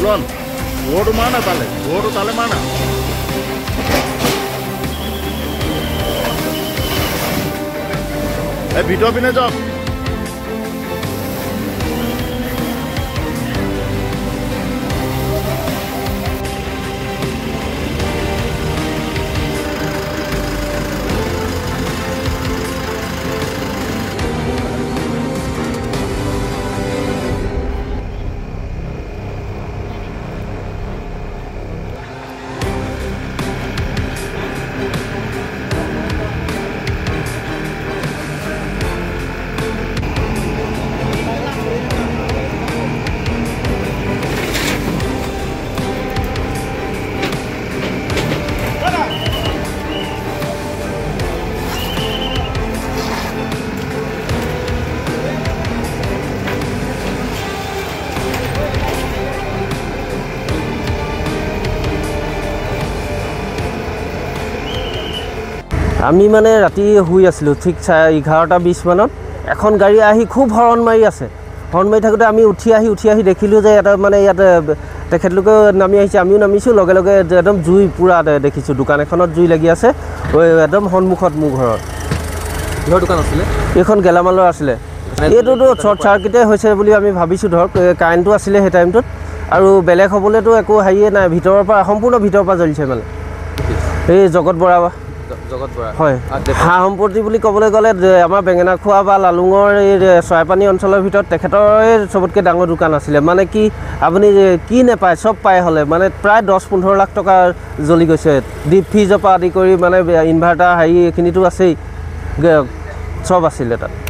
সুজন ঘৰটো মাৰ না তালে ঘৰটো তালে মাৰ না এই ভিতৰ পিনে যাওক আমি মানে ৰাতি শুই আছিলোঁ ঠিক 11:20 মানত এখন গাড়ী আহি খুব হৰ্ণ মাৰি আছে হৰ্ণ মাৰি থাকোঁতে আমি উঠি আহি দেখিলোঁ যে এটা মানে ইয়াত তেখেতলোকে নামি আহিছে আমিও নামিছোঁ লগে লগে একদম জুই পূৰা দেখিছোঁ দোকান এখনত জুই লাগি আছে একদম সন্মুখত মোৰ ঘৰত কিহৰ দোকান আছিলে এইখন গেলামালৰ আছিলে এইটোতো শ্বৰ্ট চাৰ্কিটে হৈছে বুলি আমি ভাবিছোঁ ধৰক কাৰেণ্টটো আছিলে সেই টাইমটোত আৰু বেলেগ হ'বলৈতো একো হেৰিয়ে নাই ভিতৰৰ পৰা সম্পূৰ্ণ ভিতৰৰ পৰা জ্বলিছে মানে এই জগত বৰা হয় হাঁহ সম্পত্তি বুলি ক'বলৈ গ'লে আমাৰ বেঙেনাখোৱা বা লালুঙৰ এই চৰাইপানী অঞ্চলৰ ভিতৰত তেখেতৰে চবতকৈ ডাঙৰ দোকান আছিলে মানে কি আপুনি কি নেপায় চব পাই হ'লে মানে প্ৰায় 10-15 লাখ টকা জ্বলি গৈছে ডিপ ফ্ৰিজৰ পৰা আদি কৰি মানে ইনভাৰ্টাৰ হেৰি এইখিনিতো আছেই চব আছিলে তাত